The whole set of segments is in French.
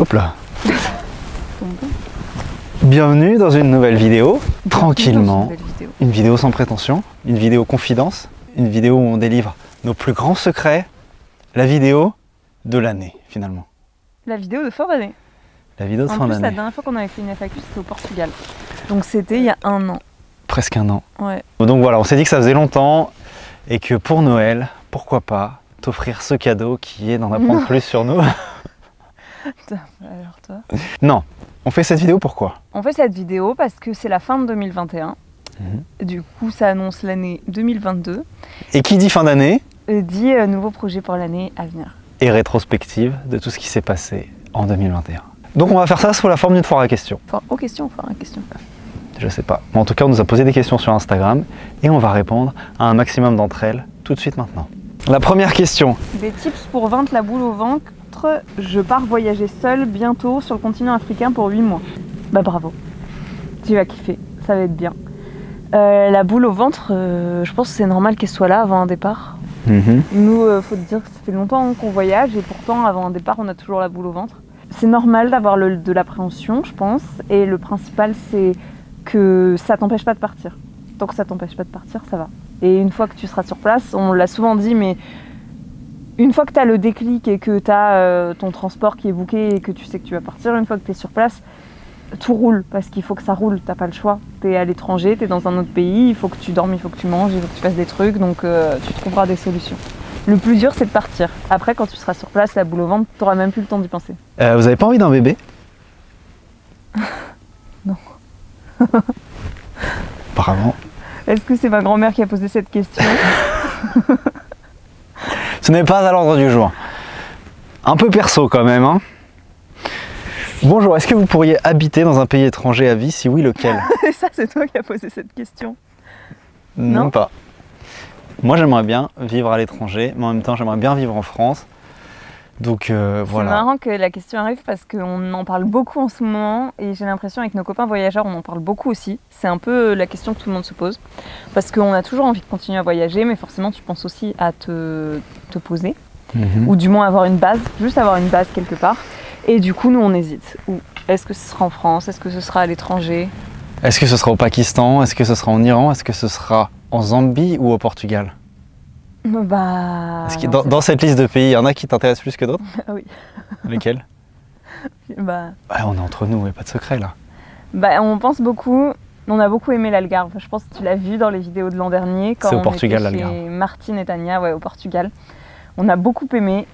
Hop là. Bienvenue dans une nouvelle vidéo, tranquillement. Une vidéo sans prétention, une vidéo confidence, une vidéo où on délivre nos plus grands secrets. La vidéo de l'année, finalement. La vidéo de fin d'année. La vidéo de fin d'année. En plus, la dernière fois qu'on avait fait une FAQ, c'était au Portugal. Donc c'était il y a 1 an. Presque 1 an. Ouais. Donc voilà, on s'est dit que ça faisait longtemps et que pour Noël, pourquoi pas t'offrir ce cadeau qui est d'en apprendre plus sur nous. Alors toi? Non, on fait cette vidéo pourquoi? On fait cette vidéo parce que c'est la fin de 2021. Du coup, ça annonce l'année 2022. Et qui dit fin d'année dit nouveau projet pour l'année à venir. Et rétrospective de tout ce qui s'est passé en 2021. Donc on va faire ça sous la forme d'une foire à questions. Foire aux questions, foire à questions. Je sais pas. Mais en tout cas, on nous a posé des questions sur Instagram et on va répondre à un maximum d'entre elles tout de suite maintenant. La première question. Des tips pour vaincre la boule au ventre. Je pars voyager seule bientôt sur le continent africain pour 8 mois. Bah bravo. Tu vas kiffer, ça va être bien. La boule au ventre, je pense que c'est normal qu'elle soit là avant un départ. Nous, faut te dire que ça fait longtemps qu'on voyage et pourtant avant un départ on a toujours la boule au ventre. C'est normal d'avoir de l'appréhension, je pense, et le principal c'est que ça t'empêche pas de partir. Tant que ça t'empêche pas de partir, ça va. Et une fois que tu seras sur place, on l'a souvent dit, mais une fois que tu as le déclic et que tu as ton transport qui est booké et que tu sais que tu vas partir, une fois que tu es sur place, tout roule, parce qu'il faut que ça roule, t'as pas le choix. Tu es à l'étranger, tu es dans un autre pays, il faut que tu dormes, il faut que tu manges, il faut que tu fasses des trucs, donc tu trouveras des solutions. Le plus dur, c'est de partir. Après, quand tu seras sur place, la boule au ventre, tu n'auras même plus le temps d'y penser. Vous avez pas envie d'un bébé? Non. Apparemment. Est-ce que c'est ma grand-mère qui a posé cette question? Ce n'est pas à l'ordre du jour. Un peu perso quand même, hein. Bonjour, est-ce que vous pourriez habiter dans un pays étranger à vie? Si oui, lequel? Ça, c'est toi qui as posé cette question. Non, pas. Moi, j'aimerais bien vivre à l'étranger, mais en même temps, j'aimerais bien vivre en France. Donc voilà. C'est marrant que la question arrive parce qu'on en parle beaucoup en ce moment et j'ai l'impression avec nos copains voyageurs, on en parle beaucoup aussi. C'est un peu la question que tout le monde se pose. Parce qu'on a toujours envie de continuer à voyager, mais forcément, tu penses aussi à te poser. Ou du moins avoir une base, juste avoir une base quelque part. Et du coup, nous, on hésite. Est-ce que ce sera en France? Est-ce que ce sera à l'étranger? Est-ce que ce sera au Pakistan? Est-ce que ce sera en Iran? Est-ce que ce sera en Zambie ou au Portugal? Bah... Est-ce que dans cette liste de pays, il y en a qui t'intéressent plus que d'autres? Oui. Lesquels? Bah... Ouais, on est entre nous, il n'y a pas de secret là. Bah, on pense beaucoup... On a beaucoup aimé l'Algarve. Je pense que tu l'as vu dans les vidéos de l'an dernier. C'est au Portugal, l'Algarve. Chez Martine et Tania, ouais, au Portugal. On a beaucoup aimé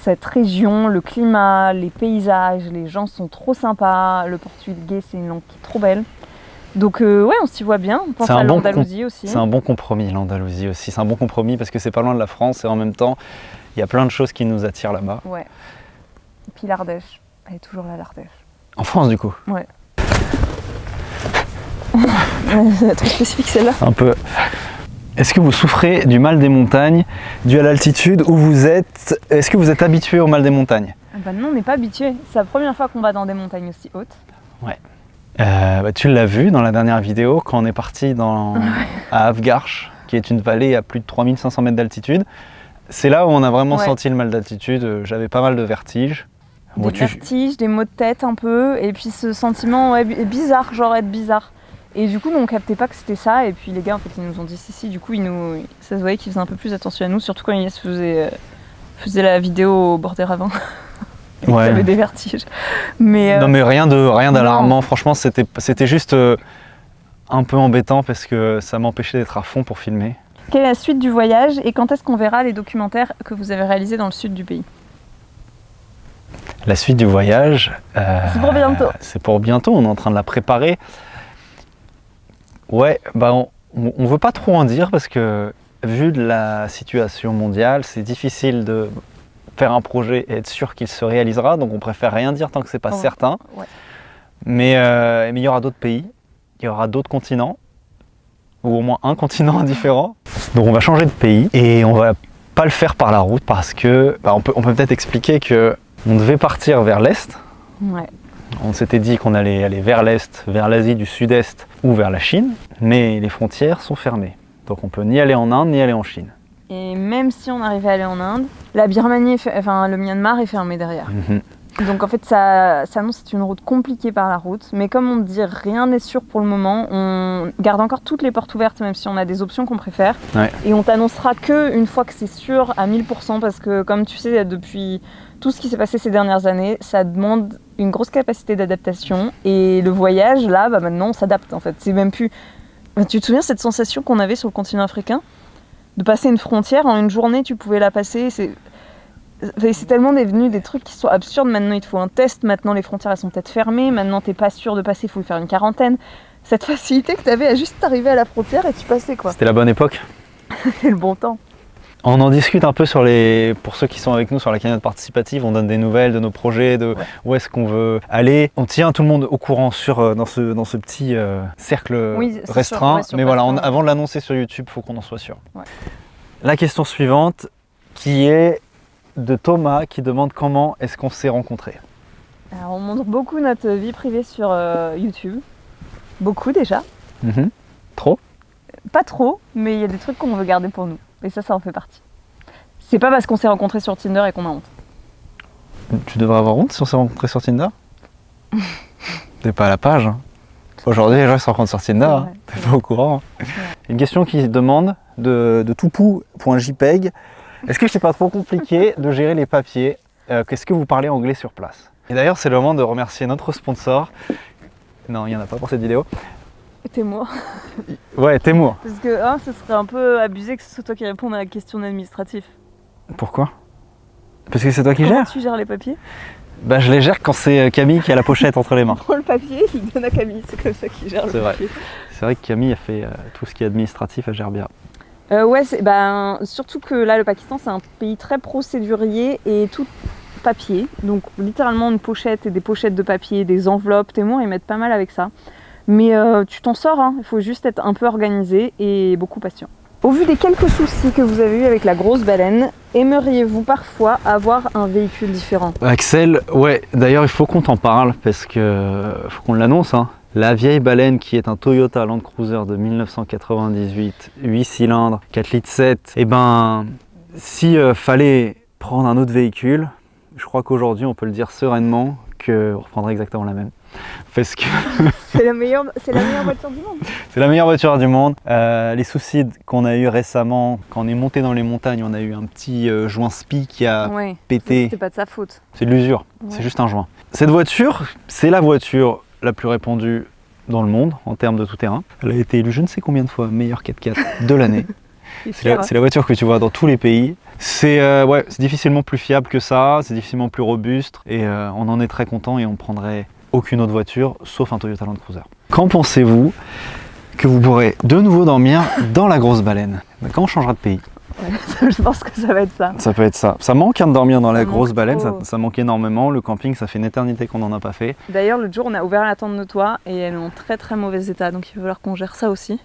cette région, le climat, les paysages, les gens sont trop sympas. Le portugais, c'est une langue qui est trop belle. Donc ouais, on s'y voit bien. On pense à l'Andalousie aussi. C'est un bon compromis, l'Andalousie aussi. C'est un bon compromis parce que c'est pas loin de la France et en même temps, il y a plein de choses qui nous attirent là-bas. Ouais. Et puis l'Ardèche. Elle est toujours là, l'Ardèche. En France, du coup? Ouais. C'est trop spécifique celle-là. Un peu. Est-ce que vous souffrez du mal des montagnes dû à l'altitude où vous êtes? Est-ce que vous êtes habitué au mal des montagnes? Bah non, on n'est pas habitué. C'est la première fois qu'on va dans des montagnes aussi hautes. Ouais. Bah, tu l'as vu dans la dernière vidéo quand on est parti à Afgarsh, qui est une vallée à plus de 3500 mètres d'altitude. C'est là où on a vraiment senti le mal d'altitude. J'avais pas mal de vertiges. Des vertiges, des maux de tête un peu, et puis ce sentiment bizarre, genre être bizarre. Et du coup, nous, on captait pas que c'était ça. Et puis les gars, en fait, ils nous ont dit si. Du coup, ça se voyait qu'ils faisaient un peu plus attention à nous, surtout quand Inès faisait la vidéo au bord des ravins. Il avait des vertiges. Mais, non, mais rien d'alarmant. Franchement, c'était juste un peu embêtant parce que ça m'empêchait d'être à fond pour filmer. Quelle est la suite du voyage et quand est-ce qu'on verra les documentaires que vous avez réalisés dans le sud du pays? La suite du voyage... c'est pour bientôt. C'est pour bientôt, on est en train de la préparer. Ouais, bah on veut pas trop en dire parce que vu de la situation mondiale, c'est difficile de faire un projet et être sûr qu'il se réalisera, donc on préfère rien dire tant que c'est pas certain. Ouais. Mais il y aura d'autres pays, il y aura d'autres continents, ou au moins un continent différent. Donc on va changer de pays et on va pas le faire par la route parce que on peut peut-être expliquer que on devait partir vers l'est. Ouais. On s'était dit qu'on allait aller vers l'est, vers l'Asie du Sud-Est ou vers la Chine, mais les frontières sont fermées. Donc on peut ni aller en Inde ni aller en Chine. Et même si on arrivait à aller en Inde, la Birmanie, le Myanmar est fermé derrière. Donc en fait, ça annonce c'est une route compliquée par la route, mais comme on dit, rien n'est sûr pour le moment. On garde encore toutes les portes ouvertes, même si on a des options qu'on préfère. Ouais. Et on t'annoncera que une fois que c'est sûr à 1000%, parce que comme tu sais, depuis tout ce qui s'est passé ces dernières années, ça demande une grosse capacité d'adaptation. Et le voyage, là, maintenant, on s'adapte en fait. C'est même plus... Tu te souviens cette sensation qu'on avait sur le continent africain ? De passer une frontière, en une journée, tu pouvais la passer. C'est tellement devenu des trucs qui sont absurdes. Maintenant, il te faut un test. Maintenant, les frontières, elles sont peut-être fermées. Maintenant, t'es pas sûr de passer, il faut faire une quarantaine. Cette facilité que t'avais à juste arriver à la frontière et tu passais, quoi. C'était la bonne époque. C'était le bon temps. On en discute un peu pour ceux qui sont avec nous sur la cagnotte participative, on donne des nouvelles de nos projets, de où est-ce qu'on veut aller. On tient tout le monde au courant dans ce petit cercle restreint. Mais voilà, avant de l'annoncer sur YouTube, il faut qu'on en soit sûr. Ouais. La question suivante, qui est de Thomas, qui demande comment est-ce qu'on s'est rencontrés. Alors, on montre beaucoup notre vie privée sur YouTube. Beaucoup déjà. Trop ? Pas trop, mais il y a des trucs qu'on veut garder pour nous. Et ça en fait partie. C'est pas parce qu'on s'est rencontrés sur Tinder et qu'on a honte. Tu devrais avoir honte si on s'est rencontrés sur Tinder. T'es pas à la page. Hein. Aujourd'hui, les gens se rencontrent sur Tinder. Hein. T'es pas au courant. Hein. Une question qui demande de toupou.jpeg. Est-ce que c'est pas trop compliqué de gérer les papiers ? Qu'est-ce que vous parlez anglais sur place ? Et d'ailleurs, c'est le moment de remercier notre sponsor. Non, il n'y en a pas pour cette vidéo. Témour. Ouais, Témour. Parce que ce serait un peu abusé que ce soit toi qui réponde à la question administrative. Pourquoi ? Parce que c'est toi qui Comment gères. Tu gères les papiers ? Bah je les gère quand c'est Camille qui a la pochette entre les mains. Il prend le papier, il le donne à Camille, c'est comme ça qu'il gère le papier. C'est vrai que Camille a fait tout ce qui est administratif, elle gère bien. Surtout que là le Pakistan c'est un pays très procédurier et tout papier. Donc littéralement une pochette et des pochettes de papier, des enveloppes, Témour ils mettent pas mal avec ça. Mais tu t'en sors, hein. Il faut juste être un peu organisé et beaucoup patient. Au vu des quelques soucis que vous avez eu avec la grosse baleine, aimeriez-vous parfois avoir un véhicule différent ? Axel, ouais, d'ailleurs il faut qu'on t'en parle parce que faut qu'on l'annonce. Hein. La vieille baleine qui est un Toyota Land Cruiser de 1998, 8 cylindres, 4 litres 7, et si fallait prendre un autre véhicule, je crois qu'aujourd'hui on peut le dire sereinement qu'on reprendrait exactement la même. Parce que c'est la meilleure voiture du monde. C'est la meilleure voiture du monde. Les soucis qu'on a eu récemment, quand on est monté dans les montagnes, on a eu un petit joint spi qui a pété. C'était pas de sa faute. C'est de l'usure, c'est juste un joint. Cette voiture, c'est la voiture la plus répandue dans le monde en termes de tout-terrain. Elle a été élue je ne sais combien de fois meilleure 4x4 de l'année. C'est la voiture que tu vois dans tous les pays. C'est difficilement plus fiable que ça, c'est difficilement plus robuste et on en est très content et on prendrait aucune autre voiture sauf un Toyota Land Cruiser. Quand pensez-vous que vous pourrez de nouveau dormir dans la grosse baleine ? Quand on changera de pays ? Je pense que ça va être ça. Ça peut être ça. Ça manque de dormir dans la grosse baleine, ça manque énormément. Le camping, ça fait une éternité qu'on n'en a pas fait. D'ailleurs, l'autre jour, on a ouvert la tente de toit et elle est en très très mauvais état, donc il va falloir qu'on gère ça aussi.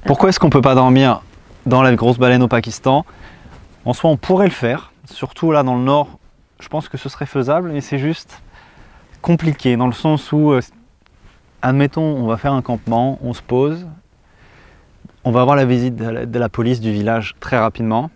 Pourquoi est-ce qu'on ne peut pas dormir dans la grosse baleine au Pakistan ? En soi, on pourrait le faire, surtout là dans le nord. Je pense que ce serait faisable, mais c'est juste compliqué dans le sens où, admettons, on va faire un campement, on se pose, on va avoir la visite de la police du village très rapidement.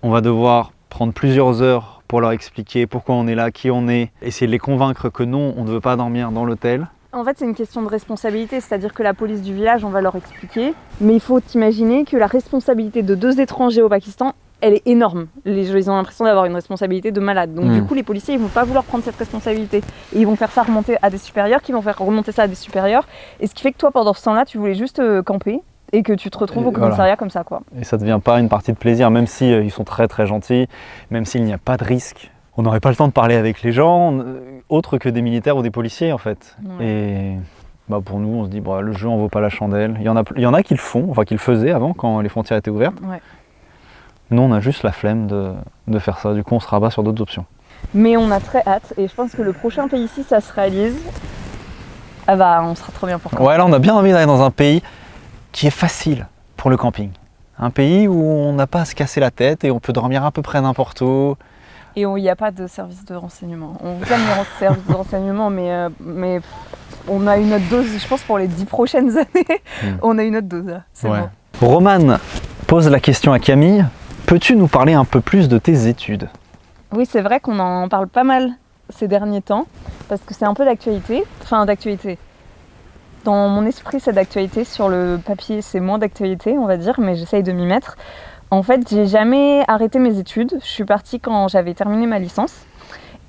On va devoir prendre plusieurs heures pour leur expliquer pourquoi on est là, qui on est, essayer de les convaincre que non, on ne veut pas dormir dans l'hôtel. En fait, c'est une question de responsabilité, c'est-à-dire que la police du village, on va leur expliquer, mais il faut imaginer que la responsabilité de 2 étrangers au Pakistan, elle est énorme. Ils ont l'impression d'avoir une responsabilité de malade. Donc du coup, les policiers, ils vont pas vouloir prendre cette responsabilité. Et ils vont faire ça remonter à des supérieurs, qui vont faire remonter ça à des supérieurs. Et ce qui fait que toi, pendant ce temps-là, tu voulais juste camper et que tu te retrouves au commissariat comme ça, quoi. Et ça ne devient pas une partie de plaisir, même si ils sont très très gentils, même s'il n'y a pas de risque. On n'aurait pas le temps de parler avec les gens, autres que des militaires ou des policiers en fait. Et pour nous, on se dit, le jeu en vaut pas la chandelle. Il y en a qui le font, enfin qui le faisaient avant quand les frontières étaient ouvertes. Nous, on a juste la flemme de faire ça. Du coup, on se rabat sur d'autres options. Mais on a très hâte et je pense que le prochain pays, si ça se réalise, on sera trop bien pour camper. Ouais, là, on a bien envie d'aller dans un pays qui est facile pour le camping. Un pays où on n'a pas à se casser la tête et on peut dormir à peu près n'importe où. Et il n'y a pas de service de renseignement. On vous aime les services de renseignement, mais on a une autre dose, je pense, pour les 10 prochaines années. On a une autre dose, là. C'est bon. Romane pose la question à Camille. Peux-tu nous parler un peu plus de tes études ? Oui, c'est vrai qu'on en parle pas mal ces derniers temps, parce que c'est un peu d'actualité. Enfin, d'actualité. Dans mon esprit, c'est d'actualité. Sur le papier, c'est moins d'actualité, on va dire, mais j'essaye de m'y mettre. En fait, j'ai jamais arrêté mes études. Je suis partie quand j'avais terminé ma licence.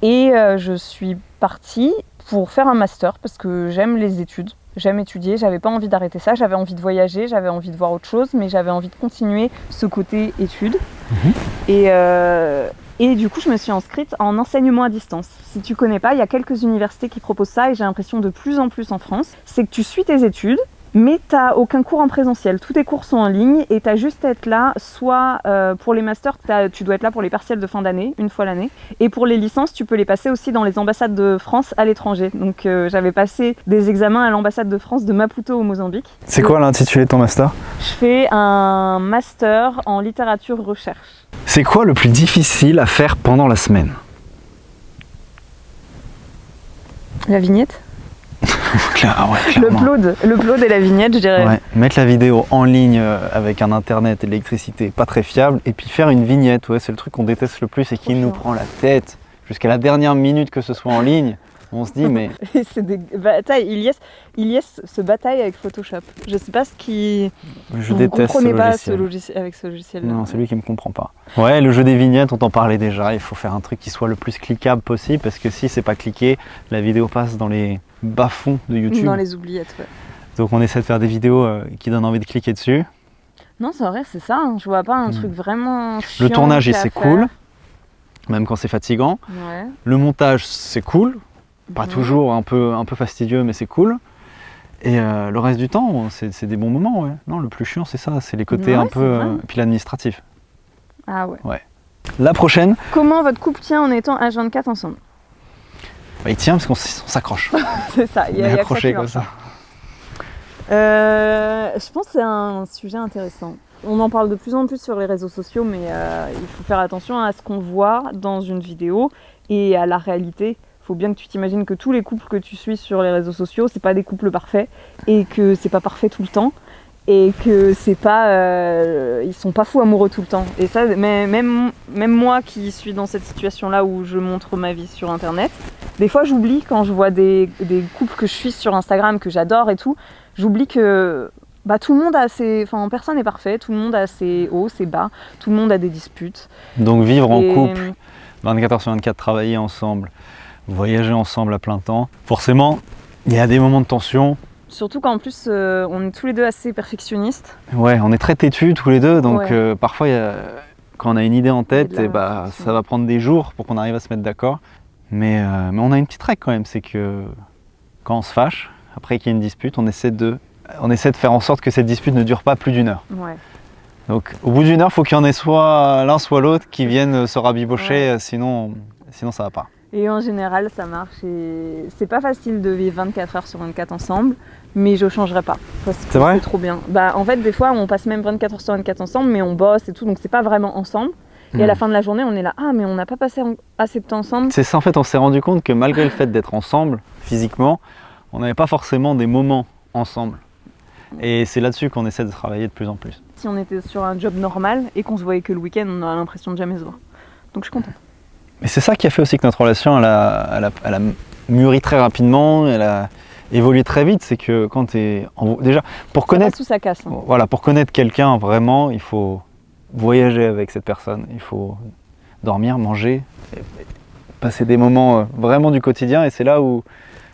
Et je suis partie pour faire un master, parce que j'aime les études. J'aime étudier, j'avais pas envie d'arrêter ça, j'avais envie de voyager, j'avais envie de voir autre chose, mais j'avais envie de continuer ce côté études. Et du coup, je me suis inscrite en enseignement à distance. Si tu connais pas, il y a quelques universités qui proposent ça et j'ai l'impression de plus en plus en France. C'est que tu suis tes études, mais tu n'as aucun cours en présentiel. Tous tes cours sont en ligne et tu as juste à être là, soit pour les masters, tu dois être là pour les partiels de fin d'année, une fois l'année. Et pour les licences, tu peux les passer aussi dans les ambassades de France à l'étranger. Donc j'avais passé des examens à l'ambassade de France de Maputo au Mozambique. C'est quoi l'intitulé de ton master? Je fais un master en littérature recherche. C'est quoi le plus difficile à faire pendant la semaine? La vignette? Clairement. L'upload et la vignette, je dirais. Ouais, mettre la vidéo en ligne avec un internet et de l'électricité pas très fiable, et puis faire une vignette, ouais, c'est le truc qu'on déteste le plus et qui nous prend la tête jusqu'à la dernière minute que ce soit en ligne. On se dit, mais. C'est des batailles. Ilyes se bataille avec Photoshop. Je sais pas ce qui. Je déteste ce logiciel. Avec ce logiciel. Non, c'est lui qui me comprend pas. Ouais, le jeu des vignettes, on t'en parlait déjà. Il faut faire un truc qui soit le plus cliquable possible parce que si c'est pas cliqué, la vidéo passe dans les bas-fonds de YouTube. Dans les oubliettes, ouais. Donc on essaie de faire des vidéos qui donnent envie de cliquer dessus. Non, c'est vrai, c'est ça. Hein. Je vois pas un truc vraiment chiant. Le tournage, c'est cool, même quand c'est fatigant. Ouais. Le montage, c'est cool. Pas toujours, un peu fastidieux, mais c'est cool. Et le reste du temps, c'est des bons moments, ouais. Non, le plus chiant, c'est ça, c'est les côtés un peu... puis l'administratif. Ah ouais. Ouais. La prochaine... Comment votre couple tient en étant H24 ensemble? Bah, il tient parce qu'on s'accroche. C'est ça, il y a accroché comme ça. Je pense que c'est un sujet intéressant. On en parle de plus en plus sur les réseaux sociaux, mais il faut faire attention à ce qu'on voit dans une vidéo et à la réalité. Il faut bien que tu t'imagines que tous les couples que tu suis sur les réseaux sociaux, c'est pas des couples parfaits et que c'est pas parfait tout le temps et que c'est pas, ils sont pas fous amoureux tout le temps. Et ça, même moi qui suis dans cette situation-là où je montre ma vie sur Internet, des fois j'oublie quand je vois des couples que je suis sur Instagram que j'adore et tout, j'oublie que tout le monde a ses, enfin personne n'est parfait, tout le monde a ses hauts, ses bas, tout le monde a des disputes. Donc vivre en couple, 24h sur 24, travailler ensemble. Voyager ensemble à plein temps. Forcément, il y a des moments de tension. Surtout qu'en plus, on est tous les deux assez perfectionnistes. Ouais, on est très têtus tous les deux, donc parfois, quand on a une idée en tête, ça va prendre des jours pour qu'on arrive à se mettre d'accord. Mais on a une petite règle quand même, c'est que quand on se fâche, après qu'il y ait une dispute, on essaie de faire en sorte que cette dispute ne dure pas plus d'1 heure. Ouais. Donc au bout d'1 heure, il faut qu'il y en ait soit l'un soit l'autre qui viennent se rabibocher, sinon ça va pas. Et en général, ça marche. Et c'est pas facile de vivre 24 heures sur 24 ensemble, mais je changerai pas. C'est vrai ? C'est trop bien. En fait, des fois, on passe même 24 heures sur 24 ensemble, mais on bosse et tout, donc c'est pas vraiment ensemble. Et à la fin de la journée, on est là, mais on n'a pas passé assez de temps ensemble. C'est ça, en fait, on s'est rendu compte que malgré le fait d'être ensemble, physiquement, on n'avait pas forcément des moments ensemble. Et c'est là-dessus qu'on essaie de travailler de plus en plus. Si on était sur un job normal et qu'on se voyait que le week-end, on aurait l'impression de jamais se voir. Donc je suis contente. Mais c'est ça qui a fait aussi que notre relation, elle a mûri très rapidement, elle a évolué très vite. C'est que quand tu es... Déjà, pour connaître... Sous sa casse. Hein. Voilà, pour connaître quelqu'un, vraiment, il faut voyager avec cette personne. Il faut dormir, manger, passer des moments vraiment du quotidien. Et c'est là où,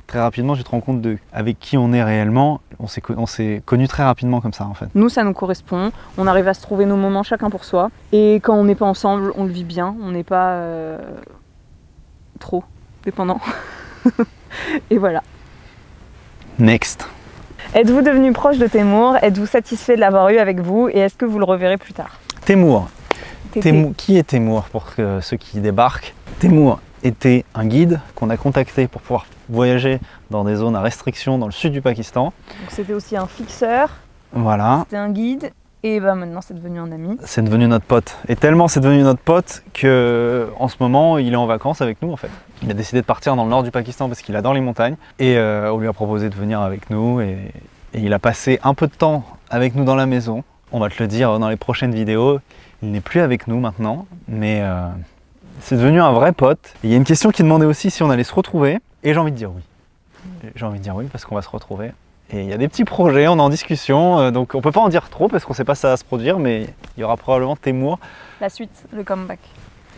très rapidement, tu te rends compte avec qui on est réellement. On s'est connus très rapidement comme ça, en fait. Nous, ça nous correspond. On arrive à se trouver nos moments chacun pour soi. Et quand on n'est pas ensemble, on le vit bien. On n'est pas trop dépendant. Et voilà. Next. Êtes-vous devenu proche de Témour? Êtes-vous satisfait de l'avoir eu avec vous? Et est-ce que vous le reverrez plus tard? Témour. Qui est Témour pour ceux qui débarquent? Témour était un guide qu'on a contacté pour pouvoir voyager dans des zones à restriction dans le sud du Pakistan. Donc c'était aussi un fixeur. Voilà. C'était un guide. Et maintenant c'est devenu un ami. C'est devenu notre pote. Et tellement c'est devenu notre pote qu'en ce moment il est en vacances avec nous en fait. Il a décidé de partir dans le nord du Pakistan parce qu'il adore les montagnes. Et on lui a proposé de venir avec nous. Et il a passé un peu de temps avec nous dans la maison. On va te le dire dans les prochaines vidéos. Il n'est plus avec nous maintenant. Mais C'est devenu un vrai pote. Et il y a une question qui demandait aussi si on allait se retrouver. Et j'ai envie de dire oui. J'ai envie de dire oui parce qu'on va se retrouver. Et il y a des petits projets, on est en discussion. Donc on peut pas en dire trop parce qu'on sait pas si ça va se produire. Mais il y aura probablement Témour. La suite, le comeback.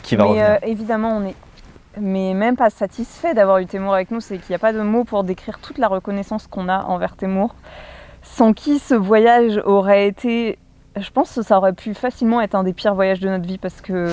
Qui va revenir. Évidemment, on est même pas satisfait d'avoir eu Témour avec nous. C'est qu'il n'y a pas de mots pour décrire toute la reconnaissance qu'on a envers Témour. Sans qui ce voyage aurait été... Je pense que ça aurait pu facilement être un des pires voyages de notre vie parce que...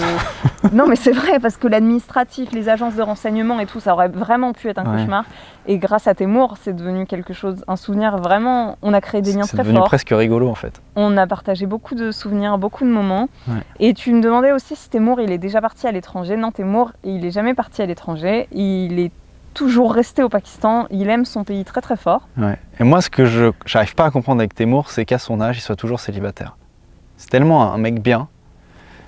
Non mais c'est vrai, parce que l'administratif, les agences de renseignement et tout, ça aurait vraiment pu être un cauchemar. Et grâce à Témour, c'est devenu quelque chose, un souvenir vraiment... On a créé des liens très forts. C'est devenu presque rigolo en fait. On a partagé beaucoup de souvenirs, beaucoup de moments. Ouais. Et tu me demandais aussi si Témour, il est déjà parti à l'étranger. Non, Témour, il n'est jamais parti à l'étranger. Il est toujours resté au Pakistan. Il aime son pays très très fort. Ouais. Et moi, ce que je n'arrive pas à comprendre avec Témour, c'est qu'à son âge, il soit toujours célibataire. C'est tellement un mec bien.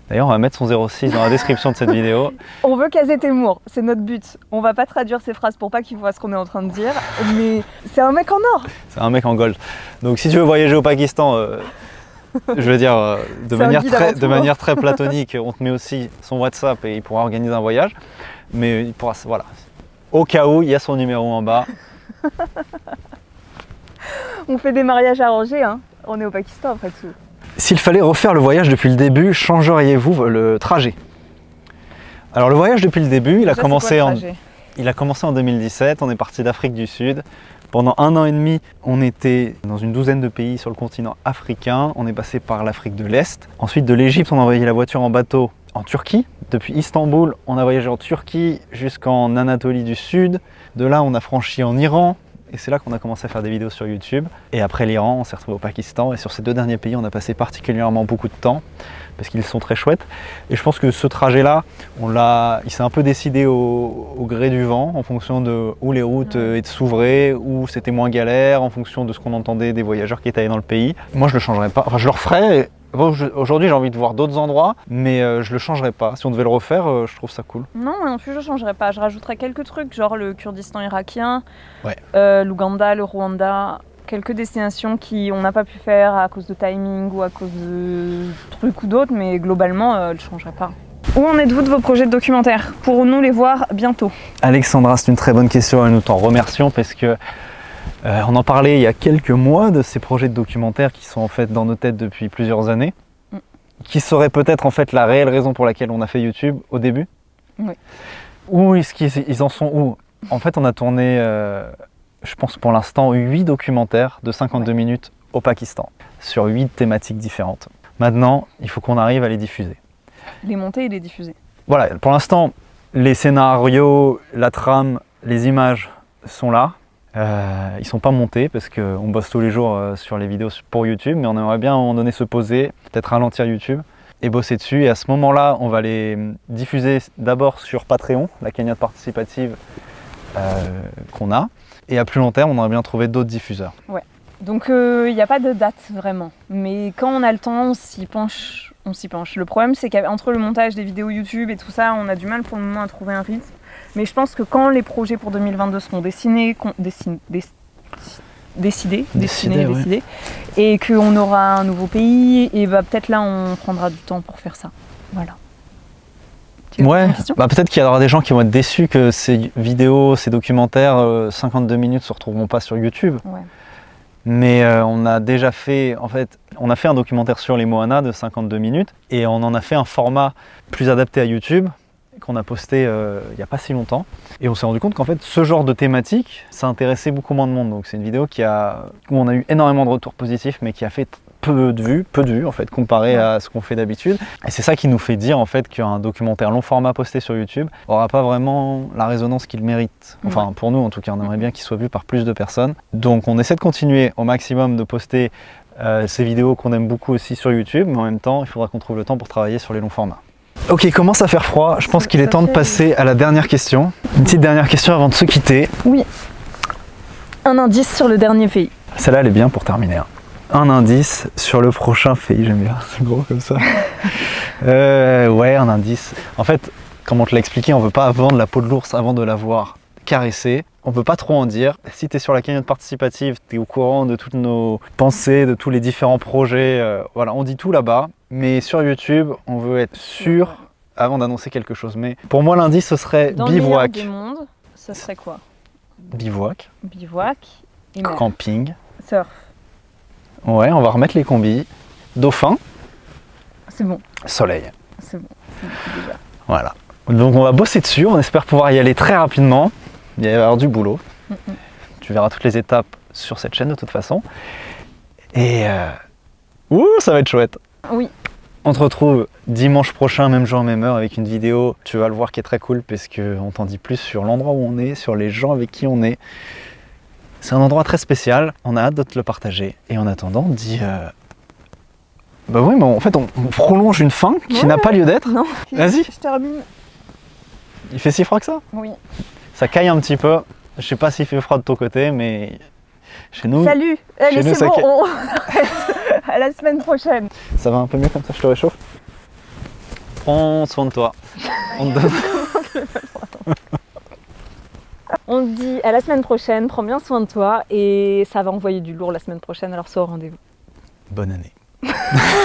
D'ailleurs, on va mettre son 06 dans la description de cette vidéo. On veut caser Témour, c'est notre but. On va pas traduire ces phrases pour pas qu'il voit ce qu'on est en train de dire, mais c'est un mec en or. C'est un mec en gold. Donc si tu veux voyager au Pakistan, je veux dire, de manière très platonique, on te met aussi son WhatsApp et il pourra organiser un voyage. Mais il pourra, voilà. Au cas où, il y a son numéro en bas. On fait des mariages arrangés, hein. On est au Pakistan après tout. S'il fallait refaire le voyage depuis le début, changeriez-vous le trajet? Alors le voyage depuis le début, il a commencé en 2017, on est parti d'Afrique du Sud. Pendant 1 an et demi, on était dans une douzaine de pays sur le continent africain. On est passé par l'Afrique de l'Est. Ensuite de l'Égypte, on a envoyé la voiture en bateau en Turquie. Depuis Istanbul, on a voyagé en Turquie jusqu'en Anatolie du Sud. De là, on a franchi en Iran. Et c'est là qu'on a commencé à faire des vidéos sur YouTube. Et après l'Iran, on s'est retrouvé au Pakistan. Et sur ces 2 derniers pays, on a passé particulièrement beaucoup de temps parce qu'ils sont très chouettes. Et je pense que ce trajet-là, il s'est un peu décidé au gré du vent, en fonction de où les routes s'ouvraient, où c'était moins galère, en fonction de ce qu'on entendait des voyageurs qui étaient allés dans le pays. Moi, je le changerais pas. Enfin, je le referais. Aujourd'hui, j'ai envie de voir d'autres endroits, mais je le changerais pas. Si on devait le refaire, je trouve ça cool. Non, non plus, je changerais pas. Je rajouterais quelques trucs, genre le Kurdistan irakien, ouais. l'Ouganda, le Rwanda, quelques destinations on n'a pas pu faire à cause de timing ou à cause de trucs ou d'autres, mais globalement, je ne changerais pas. Où en êtes-vous de vos projets de documentaires? Pourrons-nous les voir bientôt? Alexandra, c'est une très bonne question et nous t'en remercions parce que on en parlait il y a quelques mois de ces projets de documentaires qui sont en fait dans nos têtes depuis plusieurs années, qui seraient peut-être en fait la réelle raison pour laquelle on a fait YouTube au début. Oui. Où est-ce qu'ils en sont où? En fait, on a tourné, je pense pour l'instant, 8 documentaires de 52 minutes au Pakistan, sur 8 thématiques différentes. Maintenant, il faut qu'on arrive à les diffuser. Les monter et les diffuser. Voilà, pour l'instant, les scénarios, la trame, les images sont là. Ils ne sont pas montés parce qu'on bosse tous les jours sur les vidéos pour YouTube, mais on aimerait bien à un moment donné se poser, peut-être ralentir YouTube et bosser dessus. Et à ce moment-là, on va les diffuser d'abord sur Patreon, la cagnotte participative qu'on a. Et à plus long terme, on aimerait bien trouver d'autres diffuseurs. Ouais. Donc il n'y a pas de date vraiment, mais quand on a le temps, on s'y penche. Le problème, c'est qu'entre le montage des vidéos YouTube et tout ça, on a du mal pour le moment à trouver un rythme. Mais je pense que quand les projets pour 2022 seront décidés, et qu'on aura un nouveau pays, et bah, peut-être là on prendra du temps pour faire ça. Voilà. Ouais, bah, peut-être qu'il y aura des gens qui vont être déçus que ces vidéos, ces documentaires 52 minutes ne se retrouveront pas sur YouTube. Ouais. Mais on a déjà fait, en fait, on a fait un documentaire sur les Moana de 52 minutes et on en a fait un format plus adapté à YouTube qu'on a posté il n'y a pas si longtemps. Et on s'est rendu compte qu'en fait, ce genre de thématique, ça intéressait beaucoup moins de monde. Donc c'est une vidéo où on a eu énormément de retours positifs, mais qui a fait peu de vues en fait, comparé à ce qu'on fait d'habitude. Et c'est ça qui nous fait dire en fait qu'un documentaire long format posté sur YouTube n'aura pas vraiment la résonance qu'il mérite. Enfin, pour nous en tout cas, on aimerait bien qu'il soit vu par plus de personnes. Donc on essaie de continuer au maximum de poster ces vidéos qu'on aime beaucoup aussi sur YouTube, mais en même temps, il faudra qu'on trouve le temps pour travailler sur les longs formats. Ok, il commence à faire froid. Je pense qu'il est temps de passer à la dernière question. Une petite dernière question avant de se quitter. Oui. Un indice sur le dernier pays. Celle-là, elle est bien pour terminer. Un indice sur le prochain pays, j'aime bien, c'est gros comme ça. Ouais, un indice. En fait, comme on te l'a expliqué, on ne veut pas vendre la peau de l'ours avant de l'avoir caressé. On ne peut pas trop en dire. Si tu es sur la cagnotte participative, tu es au courant de toutes nos pensées, de tous les différents projets. Voilà, on dit tout là-bas. Mais sur YouTube, on veut être sûr avant d'annoncer quelque chose. Mais pour moi, lundi, ce serait Dans le meilleur bivouac. des mondes, ce serait quoi? Bivouac, Bivouac et mer. camping. Surf. Ouais, on va remettre les combis. Dauphin, C'est bon, soleil. c'est bon. C'est déjà. Voilà. Donc on va bosser dessus, on espère pouvoir y aller très rapidement. Il va y avoir du boulot. Tu verras toutes les étapes sur cette chaîne de toute façon. Et ça va être chouette. Oui. On te retrouve dimanche prochain, même jour, même heure, avec une vidéo, tu vas le voir, qui est très cool, parce qu'on t'en dit plus sur l'endroit où on est, sur les gens avec qui on est. C'est un endroit très spécial, on a hâte de te le partager. Et en attendant, on te dit... Bah oui, mais en fait, on prolonge une fin qui n'a pas lieu d'être. Non. Vas-y. Je termine. Il fait si froid que ça? Oui. Ça caille un petit peu. Je sais pas s'il fait froid de ton côté, mais chez nous, Salut. Allez, nous, c'est ça bon, caille. on arrête. À la semaine prochaine. ça va un peu mieux comme ça, je te réchauffe. Prends soin de toi. On te donne... On te dit à la semaine prochaine, prends bien soin de toi et ça va envoyer du lourd la semaine prochaine, alors sois au rendez-vous. Bonne année.